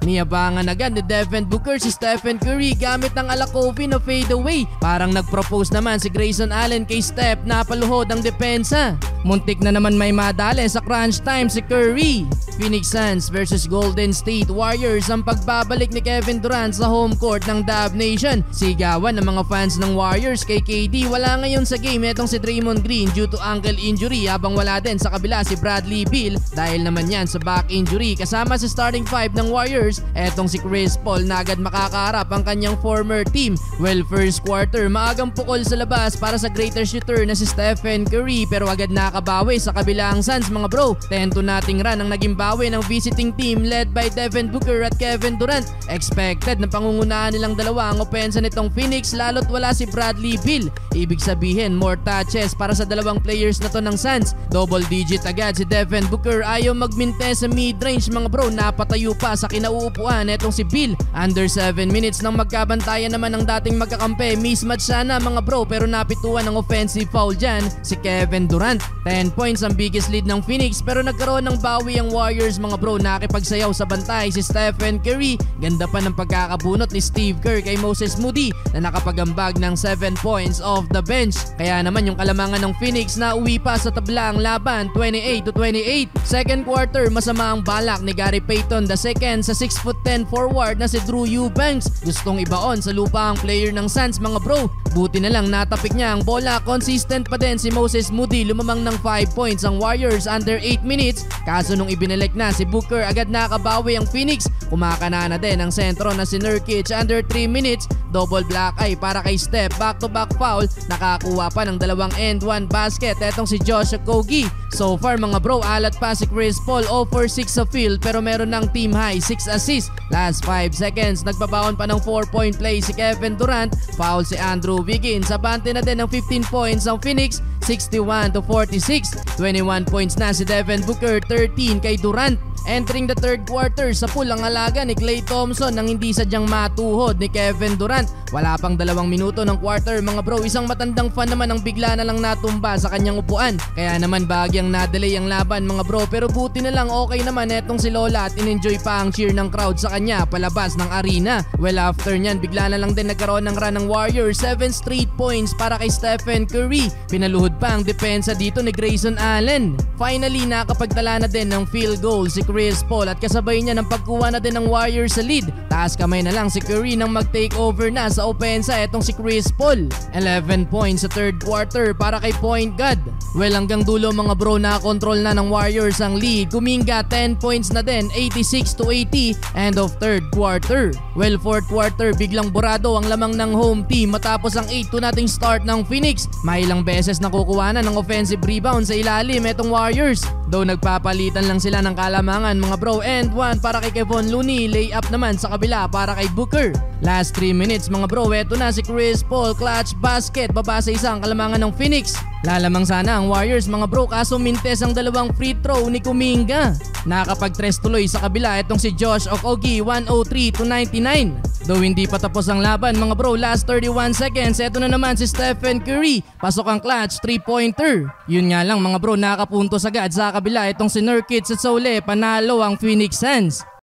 Niyabangan agad ni Devin Booker si Stephen Curry gamit ng Alakovi na fadeaway. Parang nag-propose naman si Grayson Allen kay Steph na paluhod ang depensa. Muntik na naman may madali sa crunch time si Curry. Phoenix Suns versus Golden State Warriors ang pagbabalik ni Kevin Durant sa home court ng Dub Nation. Sigawan ng mga fans ng Warriors kay KD. Wala ngayon sa game etong si Draymond Green due to ankle injury, habang wala din sa kabila si Bradley Beal dahil naman yan sa back injury. Kasama sa starting five ng Warriors etong si Chris Paul na agad makakaharap ang kanyang former team. Well, first quarter maagang pukol sa labas para sa greater shooter na si Stephen Curry, pero agad nakabawi sa kabilang Suns mga bro. 10-0 run ang naging bawi ng visiting team led by Devin Booker at Kevin Durant. Expected na pangungunahan nilang dalawa ang opensa nitong Phoenix lalo't wala si Bradley Beal. Ibig sabihin more touches para sa dalawang players na to ng Suns. Double digit agad si Devin Booker, ayaw magminte sa mid-range mga bro, napatayo pa sa kinauupuan etong si Beal. Under 7 minutes nang magkabantayan naman ang dating magkakampi. Mismatch sana mga bro pero napituan ng offensive foul dyan si Kevin Durant. 10 points ang biggest lead ng Phoenix pero nagkaroon ng bawi ang Warriors mga bro. Nakipagsayaw sa bantay si Stephen Curry. Ganda pa ng pagkakabunot ni Steve Kerr kay Moses Moody na nakapagambag ng 7 points off the bench. Kaya naman yung kalamangan ng Phoenix na uwi pa sa tabla ang laban 28-28. Second quarter masama ang balak ni Gary Payton II sa 6'10" forward na si Drew Eubanks. Gustong ibaon sa lupa ang player ng Suns mga bro. Buti na lang natapik niya ang bola. Consistent pa din si Moses Moody, lumamang ng 5 points ang Warriors under 8 minutes. Kaso nung ibinalik na si Booker agad nakabawi ang Phoenix. Kumakana na din ang sentro na si Nurkic under 3 minutes. Double black eye para kay Steph, back to back foul. Nakakuha pa ng dalawang and 1 basket etong si Josh Okogie. So far mga bro, alat pa si Chris Paul, 0 for 6 sa field pero meron ng team high 6 assists. Last 5 seconds nagbabaon pa ng 4-point play si Kevin Durant. Foul si Andrew Wiggins. Abante na din ng 15 points ang Phoenix, 61-46. 21 points na si Devin Booker, 13 kay Durant. Entering the third quarter, sa pool ang alaga ni Klay Thompson nang hindi sadyang matuhod ni Kevin Durant. Wala pang 2 minuto ng quarter mga bro, isang matandang fan naman ang bigla na lang natumba sa kanyang upuan. Kaya naman bagyang na-delay ang laban mga bro, pero buti na lang okay naman etong si Lola at in-enjoy pa ang cheer ng crowd sa kanya palabas ng arena. Well, after nyan bigla na lang din nagkaroon ng run ng Warriors, 7 straight points para kay Stephen Curry. Pinaluhod pa ang depensa dito ni Grayson Allen. Finally nakapagtala na din ng field goal si Chris Paul at kasabay niya ng pagkuha na din ng Warriors sa lead. Taas kamay na lang si Curry nang mag-take over na sa opensa etong si Chris Paul. 11 points sa third quarter para kay point guard. Well, hanggang dulo mga bro, na-control na ng Warriors ang lead. Kuminga 10 points na din, 86-80 end of third quarter. Well, fourth quarter biglang burado ang lamang ng home team matapos ang 8-2 nating start ng Phoenix. May ilang beses nakukuha na ng offensive rebound sa ilalim etong Warriors. Though nagpapalitan lang sila ng kalamangan mga bro, and 1 para kay Kevon Looney, layup naman sa kabila para kay Booker. Last 3 minutes mga bro, eto na si Chris Paul, clutch basket, baba sa isang kalamangan ng Phoenix. Lalamang sana ang Warriors mga bro, kaso mintes ang dalawang free throw ni Kuminga. Nakapag-tres tuloy sa kabila etong si Josh Okogie, 103-99. Though hindi pa tapos ang laban mga bro, last 31 seconds, eto na naman si Stephen Curry, pasok ang clutch 3-pointer. Yun nga lang mga bro, nakapuntos agad sa kabila etong si Nurkic at Soule, panalo ang Phoenix Suns.